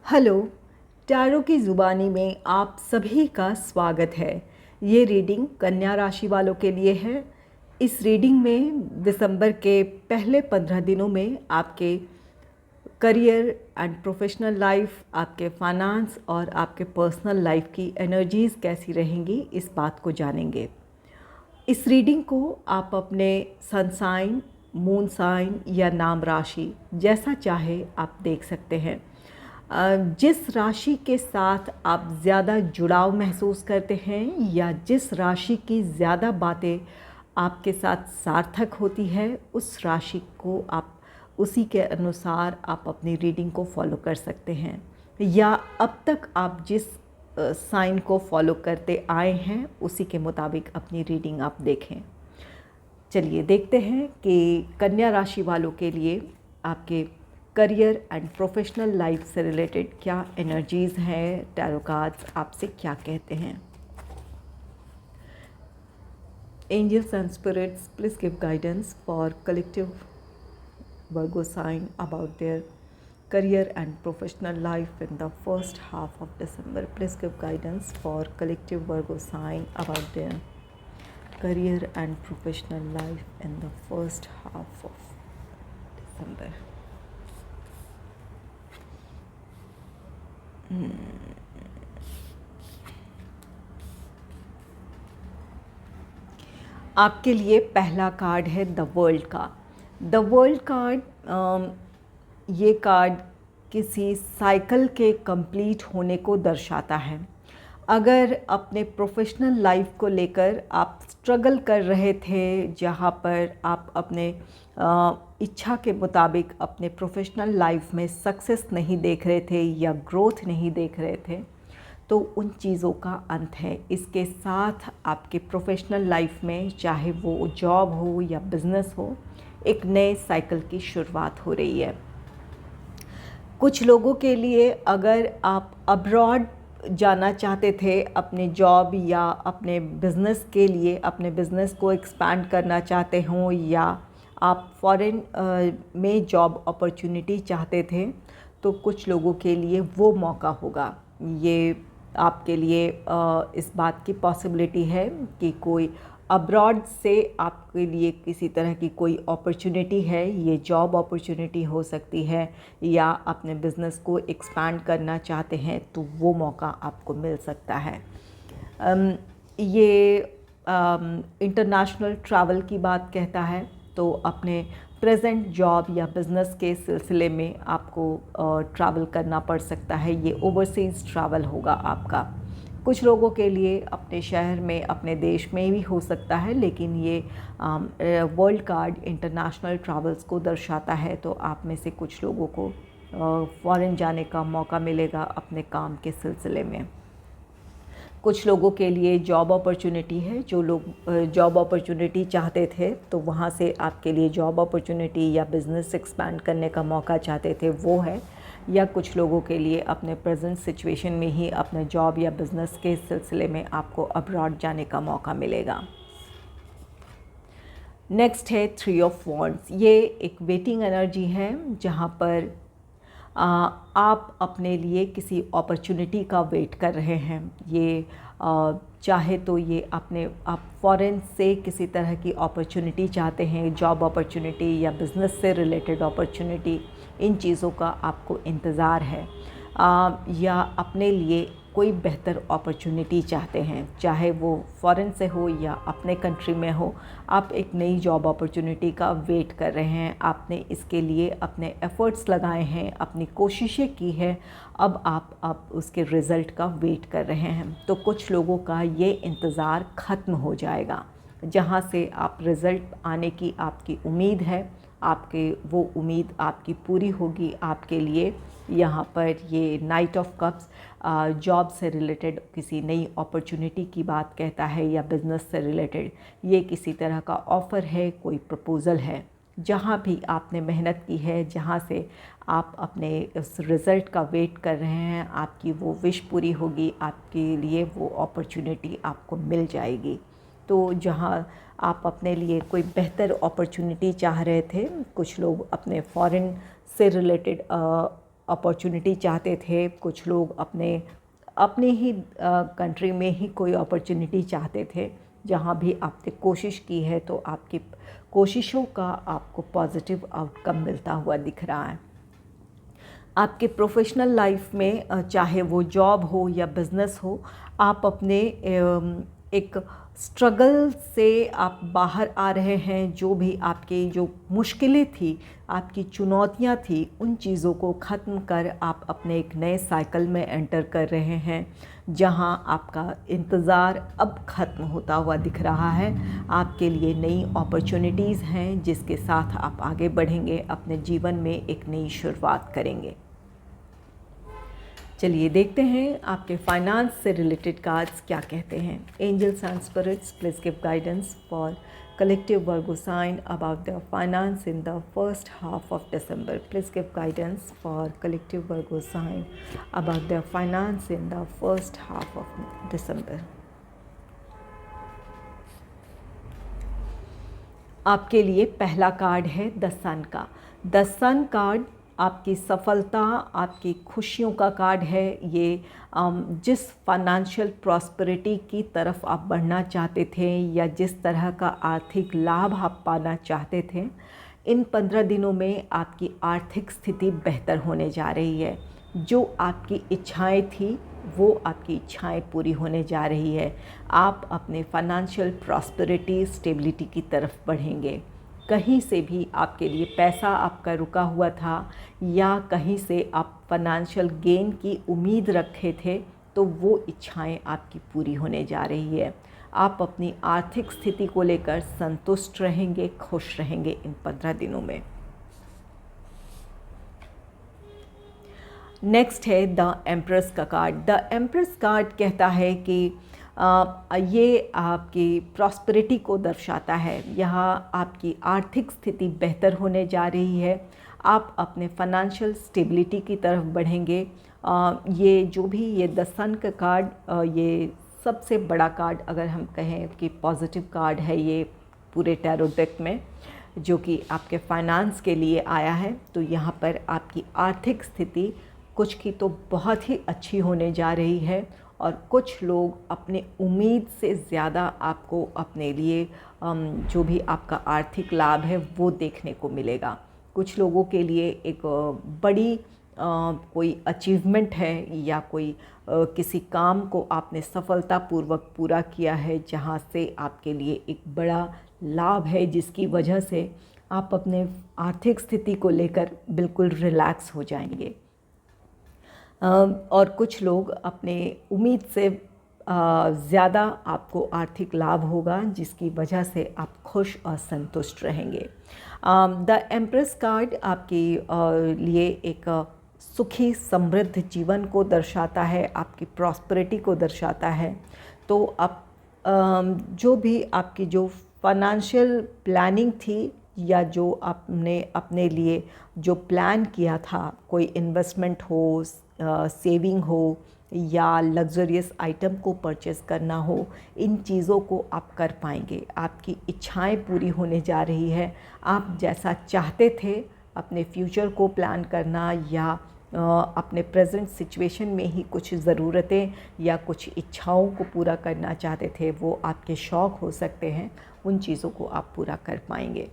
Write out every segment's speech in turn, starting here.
Hello. Tarot की ज़ुबानी में आप सभी का स्वागत है। ये रीडिंग कन्या राशि वालों के लिए है। इस रीडिंग में दिसंबर के पहले 15 दिनों में आपके करियर एंड प्रोफेशनल लाइफ, आपके फाइनेंस और आपके पर्सनल लाइफ की एनर्जीज़ कैसी रहेंगी, इस बात को जानेंगे। इस रीडिंग को आप अपने सन साइन, मून साइन या नाम राशि जैसा चाहे आप देख सकते हैं। जिस राशि के साथ आप ज़्यादा जुड़ाव महसूस करते हैं या जिस राशि की ज़्यादा बातें आपके साथ सार्थक होती है, उस राशि को आप उसी के अनुसार आप अपनी रीडिंग को फॉलो कर सकते हैं, या अब तक आप जिस साइन को फॉलो करते आए हैं उसी के मुताबिक अपनी रीडिंग आप देखें। चलिए देखते हैं कि कन्या राशि वालों के लिए आपके करियर एंड प्रोफेशनल लाइफ से रिलेटेड क्या एनर्जीज़ हैं। टैरो कार्ड्स आपसे क्या कहते हैं। Angels and spirits, please give guidance for collective Virgo sign about their career and professional life in the first half of December. Please give guidance for collective Virgo sign about their career and professional life in the first half of December. आपके लिए पहला card है the world का। The world card, ये card किसी cycle के complete होने को दर्शाता है। अगर अपने प्रोफेशनल लाइफ को लेकर आप स्ट्रगल कर रहे थे, जहाँ पर आप अपने इच्छा के मुताबिक अपने प्रोफेशनल लाइफ में सक्सेस नहीं देख रहे थे या ग्रोथ नहीं देख रहे थे, तो उन चीज़ों का अंत है। इसके साथ आपके प्रोफेशनल लाइफ में, चाहे वो जॉब हो या बिज़नेस हो, एक नए साइकिल की शुरुआत हो रही है। कुछ लोगों के लिए अगर आप अब्रॉड जाना चाहते थे अपने जॉब या अपने बिज़नेस के लिए, अपने बिज़नेस को एक्सपैंड करना चाहते हों, या आप फॉरेन में जॉब अपॉर्चुनिटी चाहते थे, तो कुछ लोगों के लिए वो मौका होगा। ये आपके लिए इस बात की पॉसिबिलिटी है कि कोई अब्रॉड से आपके लिए किसी तरह की कोई अपॉर्चुनिटी है। ये जॉब अपॉर्चुनिटी हो सकती है, या अपने बिज़नेस को एक्सपैंड करना चाहते हैं तो वो मौका आपको मिल सकता है। ये इंटरनेशनल ट्रैवल की बात कहता है, तो अपने प्रेजेंट जॉब या बिज़नेस के सिलसिले में आपको ट्रैवल करना पड़ सकता है। ये ओवरसीज़ ट्रैवल होगा आपका। कुछ लोगों के लिए अपने शहर में, अपने देश में भी हो सकता है, लेकिन ये वर्ल्ड कार्ड इंटरनेशनल ट्रैवल्स को दर्शाता है, तो आप में से कुछ लोगों को फॉरेन जाने का मौका मिलेगा अपने काम के सिलसिले में। कुछ लोगों के लिए जॉब अपॉर्चुनिटी है। जो लोग जॉब अपॉर्चुनिटी चाहते थे, तो वहाँ से आपके लिए जॉब अपॉर्चुनिटी या बिज़नेस एक्सपैंड करने का मौका चाहते थे, वो है। या कुछ लोगों के लिए अपने प्रेजेंट सिचुएशन में ही अपने जॉब या बिज़नेस के सिलसिले में आपको अब्रॉड जाने का मौका मिलेगा। नेक्स्ट है थ्री ऑफ वॉन्ड्स। ये एक वेटिंग एनर्जी है, जहाँ पर आप अपने लिए किसी अपॉर्चुनिटी का वेट कर रहे हैं। ये चाहे तो ये आप फॉरेन से किसी तरह की अपॉर्चुनिटी चाहते हैं, जॉब अपॉर्चुनिटी या बिज़नेस से रिलेटेड अपॉर्चुनिटी, इन चीज़ों का आपको इंतज़ार है, या अपने लिए कोई बेहतर अपॉर्चुनिटी चाहते हैं, चाहे वो फॉरेन से हो या अपने कंट्री में हो। आप एक नई जॉब अपॉर्चुनिटी का वेट कर रहे हैं। आपने इसके लिए अपने एफ़र्ट्स लगाए हैं, अपनी कोशिशें की हैं, अब उसके रिज़ल्ट का वेट कर रहे हैं। तो कुछ लोगों का ये इंतज़ार ख़त्म हो जाएगा। जहाँ से आप रिज़ल्ट आने की आपकी उम्मीद है, आपके वो उम्मीद आपकी पूरी होगी आपके लिए। यहाँ पर ये नाइट ऑफ कप्स जॉब से रिलेटेड किसी नई अपॉर्चुनिटी की बात कहता है, या बिज़नेस से रिलेटेड ये किसी तरह का ऑफ़र है, कोई प्रपोज़ल है। जहाँ भी आपने मेहनत की है, जहाँ से आप अपने उस रिज़ल्ट का वेट कर रहे हैं, आपकी वो विश पूरी होगी, आपके लिए वो अपॉर्चुनिटी आपको मिल जाएगी। तो जहाँ आप अपने लिए कोई बेहतर अपॉर्चुनिटी चाह रहे थे, कुछ लोग अपने फॉरेन से रिलेटेड अपॉर्चुनिटी चाहते थे, कुछ लोग अपने ही कंट्री में ही कोई अपॉर्चुनिटी चाहते थे। जहाँ भी आपने कोशिश की है तो आपकी कोशिशों का आपको पॉजिटिव आउटकम मिलता हुआ दिख रहा है। आपके प्रोफेशनल लाइफ में चाहे वो जॉब हो या बिज़नेस हो, आप अपने एक स्ट्रगल से आप बाहर आ रहे हैं। जो भी आपकी जो मुश्किलें थी, आपकी चुनौतियां थी, उन चीज़ों को ख़त्म कर आप अपने एक नए साइकिल में एंटर कर रहे हैं, जहां आपका इंतज़ार अब ख़त्म होता हुआ दिख रहा है। आपके लिए नई अपॉर्चुनिटीज़ हैं जिसके साथ आप आगे बढ़ेंगे, अपने जीवन में एक नई शुरुआत करेंगे। चलिए देखते हैं आपके फाइनेंस से रिलेटेड कार्ड्स क्या कहते हैं। Angels and spirits, please give guidance for collective Virgo sign about their finance in the first half of December. Please give guidance for collective Virgo sign about their finance in the first half of December. आपके लिए पहला card है the सन का। The sun card आपकी सफलता, आपकी खुशियों का कार्ड है। ये जिस फाइनेंशियल प्रॉस्पेरिटी की तरफ आप बढ़ना चाहते थे या जिस तरह का आर्थिक लाभ आप पाना चाहते थे, इन 15 दिनों में आपकी आर्थिक स्थिति बेहतर होने जा रही है। जो आपकी इच्छाएं थी वो आपकी इच्छाएं पूरी होने जा रही है। आप अपने फाइनेंशियल प्रॉस्पेरिटी, स्टेबिलिटी की तरफ बढ़ेंगे। कहीं से भी आपके लिए पैसा आपका रुका हुआ था या कहीं से आप फाइनेंशियल गेन की उम्मीद रखे थे, तो वो इच्छाएं आपकी पूरी होने जा रही है। आप अपनी आर्थिक स्थिति को लेकर संतुष्ट रहेंगे, खुश रहेंगे इन 15 दिनों में। नेक्स्ट है द एम्प्रेस का कार्ड। द एम्प्रेस कार्ड कहता है कि ये आपकी प्रॉस्पेरिटी को दर्शाता है। यहाँ आपकी आर्थिक स्थिति बेहतर होने जा रही है। आप अपने फाइनेंशियल स्टेबिलिटी की तरफ बढ़ेंगे। ये जो भी ये द सन का कार्ड, ये सबसे बड़ा कार्ड अगर हम कहें कि पॉजिटिव कार्ड है ये पूरे टैरो डेक में, जो कि आपके फाइनेंस के लिए आया है। तो यहाँ पर आपकी आर्थिक स्थिति कुछ की तो बहुत ही अच्छी होने जा रही है और कुछ लोग अपने उम्मीद से ज़्यादा आपको अपने लिए जो भी आपका आर्थिक लाभ है वो देखने को मिलेगा। कुछ लोगों के लिए एक बड़ी कोई अचीवमेंट है या कोई किसी काम को आपने सफलतापूर्वक पूरा किया है, जहाँ से आपके लिए एक बड़ा लाभ है, जिसकी वजह से आप अपने आर्थिक स्थिति को लेकर बिल्कुल रिलैक्स हो जाएंगे। और कुछ लोग अपने उम्मीद से ज़्यादा आपको आर्थिक लाभ होगा, जिसकी वजह से आप खुश और संतुष्ट रहेंगे। द एम्प्रेस कार्ड आपके लिए एक सुखी समृद्ध जीवन को दर्शाता है, आपकी प्रॉस्पेरिटी को दर्शाता है। तो आप जो भी आपकी जो फाइनेंशियल प्लानिंग थी या जो आपने अपने लिए जो प्लान किया था, कोई इन्वेस्टमेंट हो, सेविंग हो या लग्जरियस आइटम को परचेज़ करना हो, इन चीज़ों को आप कर पाएंगे। आपकी इच्छाएं पूरी होने जा रही है। आप जैसा चाहते थे अपने फ्यूचर को प्लान करना या अपने प्रेजेंट सिचुएशन में ही कुछ ज़रूरतें या कुछ इच्छाओं को पूरा करना चाहते थे, वो आपके शौक़ हो सकते हैं, उन चीज़ों को आप पूरा कर पाएंगे।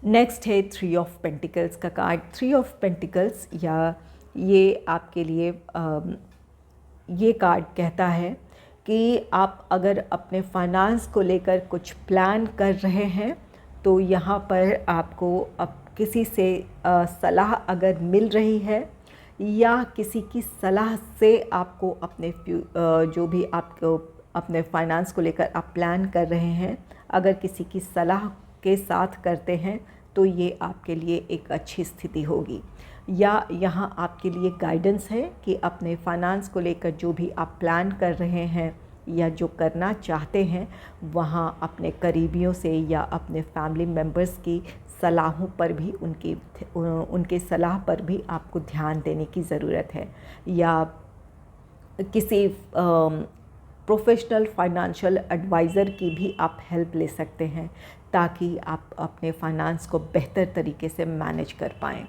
नेक्स्ट है 3 ऑफ पेंटिकल्स का कार्ड। 3 ऑफ पेंटिकल्स या ये आपके लिए ये कार्ड कहता है कि आप अगर अपने फाइनेंस को लेकर कुछ प्लान कर रहे हैं, तो यहाँ पर आपको अब किसी से सलाह अगर मिल रही है या किसी की सलाह से आपको अपने जो भी आपको अपने फाइनेंस को लेकर आप प्लान कर रहे हैं, अगर किसी की सलाह के साथ करते हैं तो ये आपके लिए एक अच्छी स्थिति होगी। या यहाँ आपके लिए गाइडेंस है कि अपने फाइनेंस को लेकर जो भी आप प्लान कर रहे हैं या जो करना चाहते हैं, वहाँ अपने करीबियों से या अपने फैमिली मेम्बर्स की सलाहों पर भी उनके सलाह पर भी आपको ध्यान देने की ज़रूरत है। या किसी प्रोफेशनल फाइनेंशियल एडवाइज़र की भी आप हेल्प ले सकते हैं, ताकि आप अपने फाइनेंस को बेहतर तरीके से मैनेज कर पाएँ।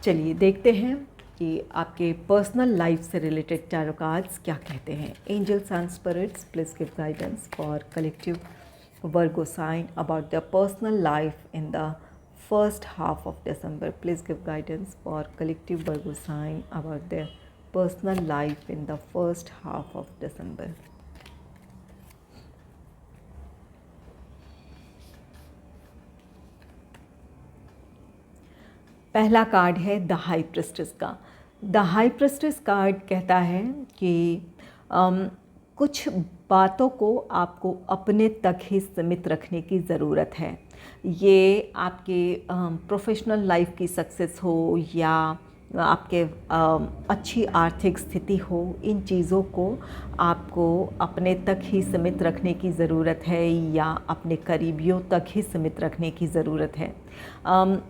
चलिए देखते हैं कि आपके पर्सनल लाइफ से रिलेटेड टैरो कार्ड्स क्या कहते हैं। Angels and spirits please give guidance for collective Virgo sign about their personal life in the first half of December. Please give guidance for collective Virgo sign about their personal life in the first half of December. पहला card है the high priestess का। The high priestess card कहता है कि कुछ बातों को आपको अपने तक ही सीमित रखने की ज़रूरत है। ये आपके प्रोफेशनल लाइफ की सक्सेस हो या आपके अच्छी आर्थिक स्थिति हो, इन चीज़ों को आपको अपने तक ही सीमित रखने की ज़रूरत है या अपने करीबियों तक ही सीमित रखने की ज़रूरत है।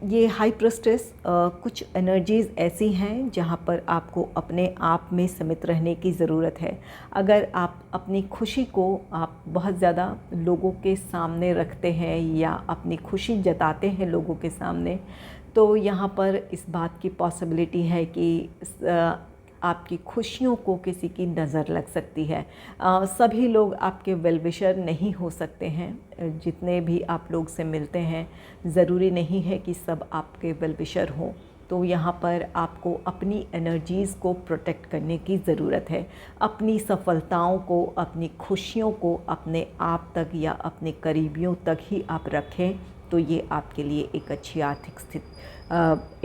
ये हाई प्रिस्टेस कुछ एनर्जीज़ ऐसी हैं जहाँ पर आपको अपने आप में सीमित रहने की ज़रूरत है। अगर आप अपनी खुशी को आप बहुत ज़्यादा लोगों के सामने रखते हैं या अपनी खुशी जताते हैं लोगों के सामने, तो यहाँ पर इस बात की पॉसिबिलिटी है कि आपकी खुशियों को किसी की नज़र लग सकती है। सभी लोग आपके वेल विशर नहीं हो सकते हैं। जितने भी आप लोग से मिलते हैं, ज़रूरी नहीं है कि सब आपके वेल विशर हों। तो यहाँ पर आपको अपनी एनर्जीज़ को प्रोटेक्ट करने की ज़रूरत है। अपनी सफलताओं को, अपनी खुशियों को अपने आप तक या अपने करीबियों तक ही आप रखें, तो ये आपके लिए एक अच्छी आर्थिक स्थिति,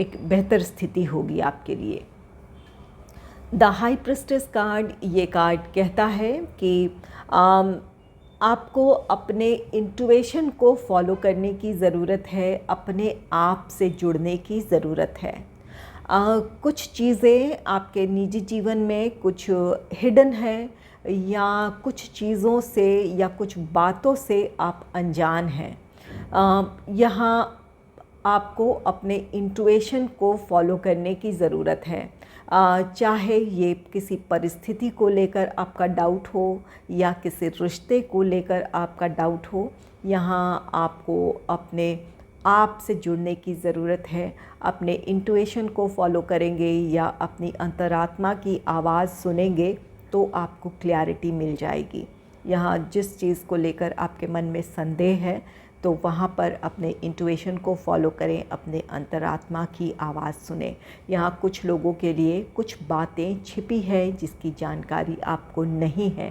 एक बेहतर स्थिति होगी आपके लिए। द हाई प्रिस्टेस कार्ड, ये कार्ड कहता है कि आपको अपने इंट्यूशन को फॉलो करने की ज़रूरत है, अपने आप से जुड़ने की ज़रूरत है। कुछ चीज़ें आपके निजी जीवन में कुछ हिडन है या कुछ चीज़ों से या कुछ बातों से आप अनजान हैं। यहाँ आपको अपने इंट्यूशन को फॉलो करने की ज़रूरत है। चाहे ये किसी परिस्थिति को लेकर आपका डाउट हो या किसी रिश्ते को लेकर आपका डाउट हो, यहाँ आपको अपने आप से जुड़ने की ज़रूरत है। अपने इंट्यूशन को फॉलो करेंगे या अपनी अंतरात्मा की आवाज़ सुनेंगे तो आपको क्लैरिटी मिल जाएगी। यहाँ जिस चीज़ को लेकर आपके मन में संदेह है, तो वहाँ पर अपने इंट्यूशन को फॉलो करें, अपने अंतरात्मा की आवाज़ सुने। यहाँ कुछ लोगों के लिए कुछ बातें छिपी है जिसकी जानकारी आपको नहीं है।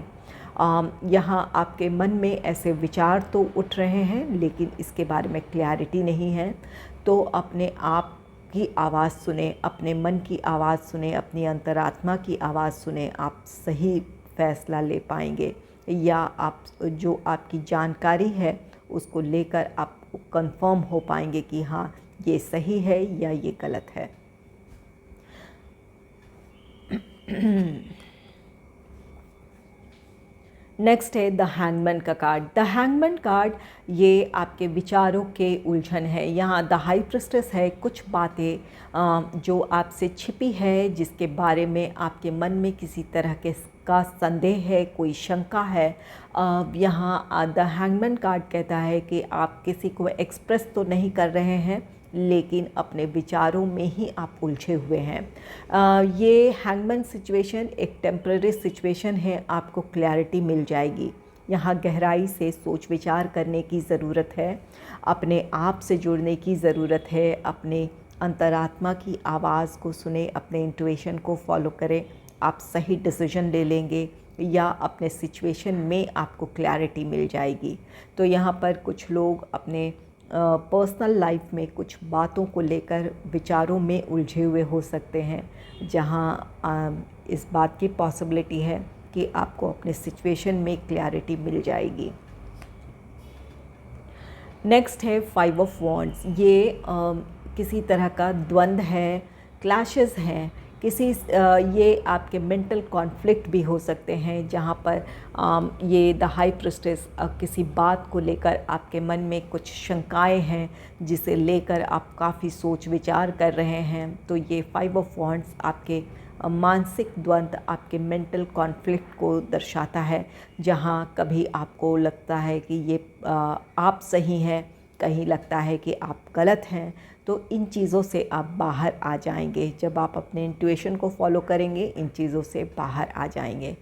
यहाँ आपके मन में ऐसे विचार तो उठ रहे हैं लेकिन इसके बारे में क्लैरिटी नहीं है। तो अपने आप की आवाज़ सुने, अपने मन की आवाज़ सुने, अपनी अंतरात्मा की आवाज़ सुने, आप सही फैसला ले पाएंगे या आप जो आपकी जानकारी है उसको लेकर आप कंफर्म हो पाएंगे कि हाँ ये सही है या ये गलत है। नेक्स्ट है द हैंगमैन का कार्ड। द हैंगमैन कार्ड, ये आपके विचारों के उलझन है। यहाँ द हाई प्रिस्टेस है, कुछ बातें जो आपसे छिपी है, जिसके बारे में आपके मन में किसी तरह के का संदेह है, कोई शंका है। यहाँ द हैंगमैन कार्ड कहता है कि आप किसी को एक्सप्रेस तो नहीं कर रहे हैं लेकिन अपने विचारों में ही आप उलझे हुए हैं। ये हैंगमैन सिचुएशन एक टेम्पररी सिचुएशन है, आपको क्लैरिटी मिल जाएगी। यहाँ गहराई से सोच विचार करने की ज़रूरत है, अपने आप से जुड़ने की ज़रूरत है, अपने अंतरात्मा की आवाज़ को सुने, अपने इंट्यूशन को फॉलो करें, आप सही डिसीजन ले लेंगे या अपने सिचुएशन में आपको क्लैरिटी मिल जाएगी। तो यहाँ पर कुछ लोग अपने पर्सनल लाइफ में कुछ बातों को लेकर विचारों में उलझे हुए हो सकते हैं, जहाँ इस बात की पॉसिबिलिटी है कि आपको अपने सिचुएशन में क्लैरिटी मिल जाएगी। नेक्स्ट है 5 ऑफ वॉन्ड्स। ये किसी तरह का द्वंद्व है, क्लैशेस हैं, ये आपके मेंटल कॉन्फ्लिक्ट भी हो सकते हैं, जहाँ पर ये द हाई प्रिस्टेस किसी बात को लेकर आपके मन में कुछ शंकाएं हैं जिसे लेकर आप काफ़ी सोच विचार कर रहे हैं। तो ये 5 ऑफ वॉन्ड्स आपके मानसिक द्वंद्व, आपके मेंटल कॉन्फ्लिक्ट को दर्शाता है, जहाँ कभी आपको लगता है कि ये आप सही हैं कहीं लगता है कि आप गलत हैं, तो इन चीज़ों से आप बाहर आ जाएंगे। जब आप अपने इंट्यूशन को फॉलो करेंगे, इन चीज़ों से बाहर आ जाएंगे।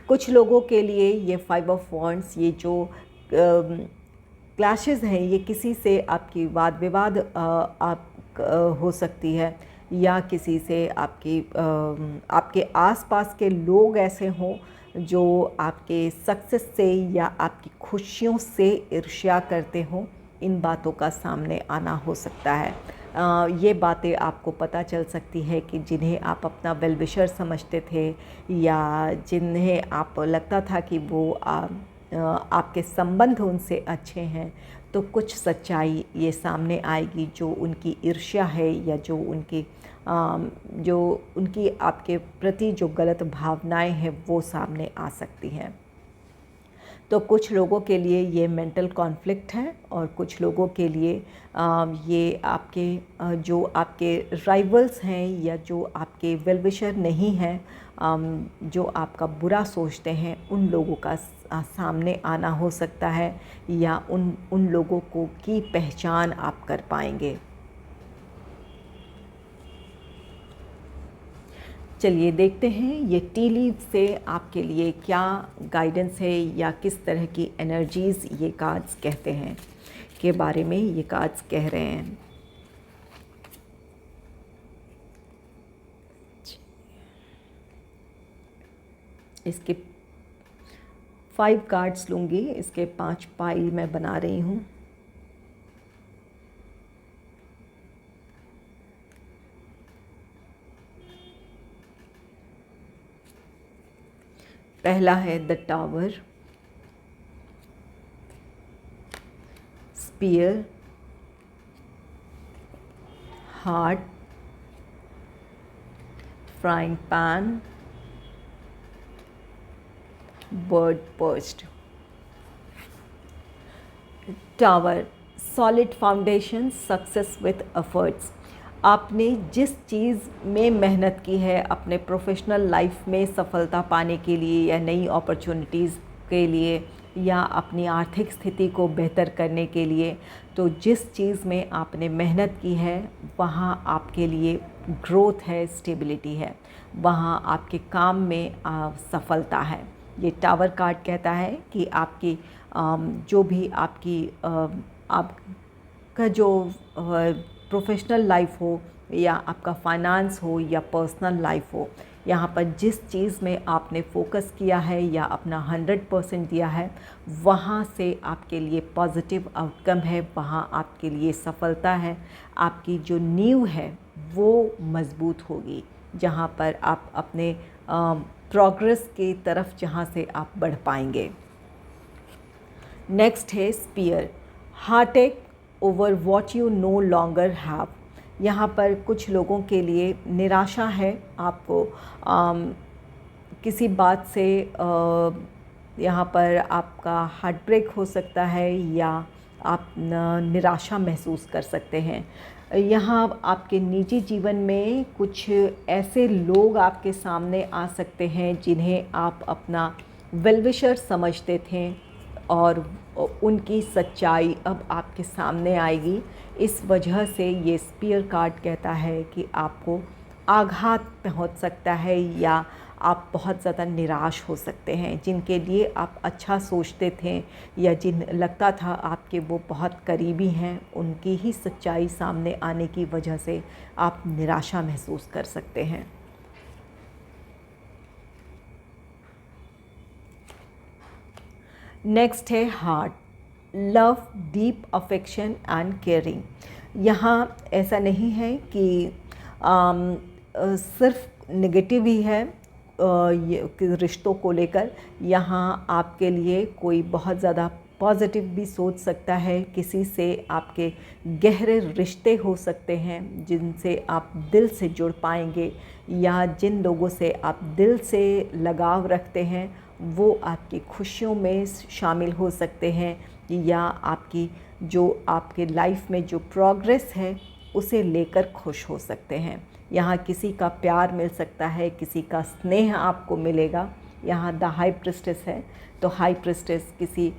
कुछ लोगों के लिए ये 5 ऑफ वॉन्ड्स, ये जो क्लैशेस हैं, ये किसी से आपकी वाद विवाद हो सकती है, या किसी से आपके आसपास के लोग ऐसे हों जो आपके सक्सेस से या आपकी खुशियों से ईर्ष्या करते हों। इन बातों का सामने आना हो सकता है। ये बातें आपको पता चल सकती है कि जिन्हें आप अपना वेल विशर समझते थे, या जिन्हें आप लगता था कि वो आपके संबंध उनसे अच्छे हैं, तो कुछ सच्चाई ये सामने आएगी जो उनकी ईर्ष्या है, या जो उनकी आपके प्रति जो गलत भावनाएं हैं वो सामने आ सकती हैं। तो कुछ लोगों के लिए ये मेंटल कॉन्फ्लिक्ट है, और कुछ लोगों के लिए ये जो आपके राइवल्स हैं, या जो आपके वेल विशर नहीं हैं, जो आपका बुरा सोचते हैं, उन लोगों का सामने आना हो सकता है, या उन लोगों की पहचान आप कर पाएंगे। चलिए देखते हैं ये टी लीफ से आपके लिए क्या गाइडेंस है, या किस तरह की एनर्जीज़ ये कार्ड्स कहते हैं, के बारे में ये कार्ड्स कह रहे हैं। इसके 5 कार्ड्स लूँगी, इसके 5 पाइल मैं बना रही हूँ। पहला है the tower, spear, heart, frying pan, bird perched. Tower, solid foundation, success with efforts. आपने जिस चीज़ में मेहनत की है अपने प्रोफेशनल लाइफ में सफलता पाने के लिए, या नई अपॉर्चुनिटीज़ के लिए, या अपनी आर्थिक स्थिति को बेहतर करने के लिए, तो जिस चीज़ में आपने मेहनत की है वहाँ आपके लिए ग्रोथ है, स्टेबिलिटी है, वहाँ आपके काम में सफलता है। ये टावर कार्ड कहता है कि आपकी जो भी आपका जो प्रोफेशनल लाइफ हो, या आपका फाइनेंस हो, या पर्सनल लाइफ हो, यहाँ पर जिस चीज़ में आपने फोकस किया है या अपना 100% दिया है, वहाँ से आपके लिए पॉजिटिव आउटकम है, वहाँ आपके लिए सफलता है। आपकी जो नींव है वो मज़बूत होगी, जहाँ पर आप अपने प्रोग्रेस की तरफ जहाँ से आप बढ़ पाएंगे। नेक्स्ट है spear, heartache over what you no longer have. यहाँ पर कुछ लोगों के लिए निराशा है, आपको किसी बात से यहाँ पर आपका हार्ट ब्रेक हो सकता है, या आप निराशा महसूस कर सकते हैं। यहाँ आपके निजी जीवन में कुछ ऐसे लोग आपके सामने आ सकते हैं जिन्हें आप अपना वेल विशर समझते थे, और उनकी सच्चाई अब आपके सामने आएगी। इस वजह से ये स्पीयर कार्ड कहता है कि आपको आघात पहुंच सकता है, या आप बहुत ज़्यादा निराश हो सकते हैं। जिनके लिए आप अच्छा सोचते थे, या जिन लगता था आपके वो बहुत करीबी हैं, उनकी ही सच्चाई सामने आने की वजह से आप निराशा महसूस कर सकते हैं। नेक्स्ट है heart, love, deep affection and caring. यहाँ ऐसा नहीं है कि सिर्फ नेगेटिव ही है ये रिश्तों को लेकर। यहाँ आपके लिए कोई बहुत ज़्यादा पॉजिटिव भी सोच सकता है, किसी से आपके गहरे रिश्ते हो सकते हैं जिनसे आप दिल से जुड़ पाएंगे, या जिन लोगों से आप दिल से लगाव रखते हैं वो आपकी खुशियों में शामिल हो सकते हैं, या आपकी जो आपके लाइफ में जो प्रोग्रेस है उसे लेकर खुश हो सकते हैं। यहाँ किसी का प्यार मिल सकता है, किसी का स्नेह आपको मिलेगा। यहाँ द हाई प्रिस्टेस है, तो हाई प्रिस्टेस किसी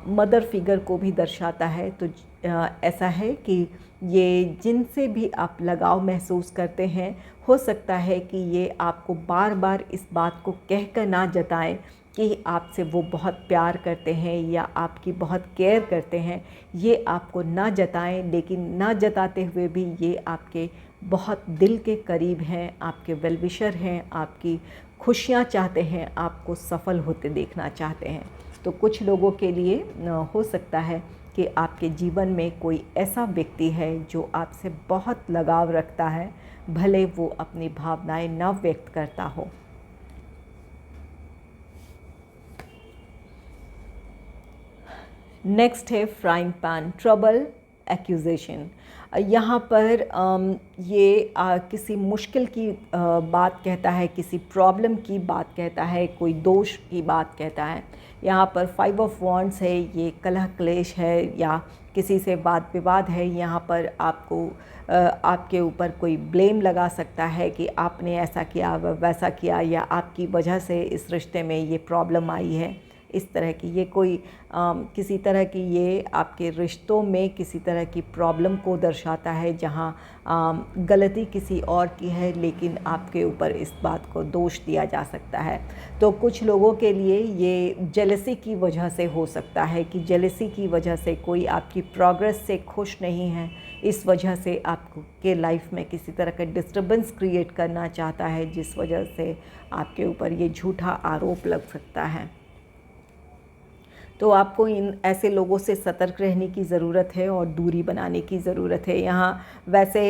मदर फिगर को भी दर्शाता है। तो ऐसा है कि ये जिनसे भी आप लगाव महसूस करते हैं, हो सकता है कि ये आपको बार बार इस बात को कह कर ना जताएं कि आपसे वो बहुत प्यार करते हैं या आपकी बहुत केयर करते हैं। ये आपको ना जताएं, लेकिन ना जताते हुए भी ये आपके बहुत दिल के करीब हैं, आपके वेल विशर हैं, आपकी खुशियाँ चाहते हैं, आपको सफल होते देखना चाहते हैं। तो कुछ लोगों के लिए हो सकता है कि आपके जीवन में कोई ऐसा व्यक्ति है जो आपसे बहुत लगाव रखता है, भले वो अपनी भावनाएं न व्यक्त करता हो। नेक्स्ट है फ्राइंग पैन, ट्रबल, एक्यूजेशन। यहाँ पर ये किसी मुश्किल की बात कहता है, किसी प्रॉब्लम की बात कहता है, कोई दोष की बात कहता है। यहाँ पर 5 ऑफ वॉन्ड्स है, ये कलह क्लेश है या किसी से वाद विवाद है। यहाँ पर आपको आपके ऊपर कोई ब्लेम लगा सकता है कि आपने ऐसा किया वैसा किया, या आपकी वजह से इस रिश्ते में ये प्रॉब्लम आई है। इस तरह की ये कोई किसी तरह की ये आपके रिश्तों में किसी तरह की प्रॉब्लम को दर्शाता है, जहाँ गलती किसी और की है लेकिन आपके ऊपर इस बात को दोष दिया जा सकता है। तो कुछ लोगों के लिए ये जेलसी की वजह से हो सकता है कि जेलसी की वजह से कोई आपकी प्रोग्रेस से खुश नहीं है, इस वजह से आपके लाइफ में किसी तरह का डिस्टर्बेंस क्रिएट करना चाहता है, जिस वजह से आपके ऊपर ये झूठा आरोप लग सकता है। तो आपको इन ऐसे लोगों से सतर्क रहने की ज़रूरत है और दूरी बनाने की ज़रूरत है। यहाँ वैसे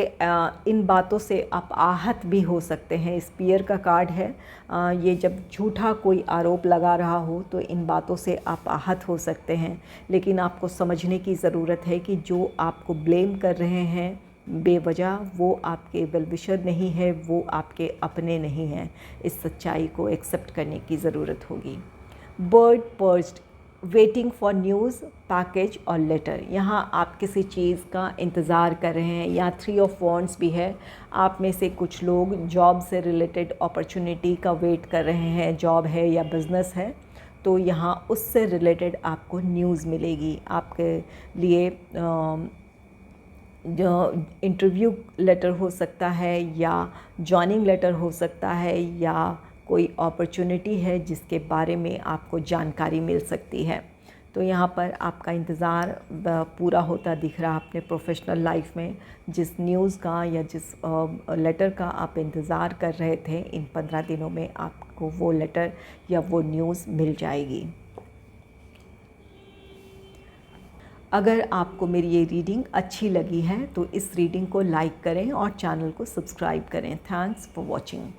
इन बातों से आप आहत भी हो सकते हैं। स्पीयर का कार्ड है, ये जब झूठा कोई आरोप लगा रहा हो तो इन बातों से आप आहत हो सकते हैं, लेकिन आपको समझने की ज़रूरत है कि जो आपको ब्लेम कर रहे हैं बेवजह, वो आपके वेल विशर नहीं है, वो आपके अपने नहीं हैं। इस सच्चाई को एक्सेप्ट करने की ज़रूरत होगी। Bird perched, waiting for news, package और लेटर। यहाँ आप किसी चीज़ का इंतज़ार कर रहे हैं। यहाँ 3 ऑफ वॉन्ड्स भी है। आप में से कुछ लोग जॉब से रिलेटेड अपॉर्चुनिटी का वेट कर रहे हैं, जॉब है या बिज़नेस है, तो यहाँ उससे रिलेटेड आपको न्यूज़ मिलेगी। आपके लिए जो इंटरव्यू लेटर हो सकता है या जॉइनिंग लेटर हो सकता है, या कोई अपॉर्चुनिटी है जिसके बारे में आपको जानकारी मिल सकती है। तो यहाँ पर आपका इंतज़ार पूरा होता दिख रहा अपने प्रोफेशनल लाइफ में। जिस न्यूज़ का या जिस लेटर का आप इंतज़ार कर रहे थे, इन 15 दिनों में आपको वो लेटर या वो न्यूज़ मिल जाएगी। अगर आपको मेरी ये रीडिंग अच्छी लगी है तो इस रीडिंग को लाइक करें और चैनल को सब्सक्राइब करें। Thanks for watching.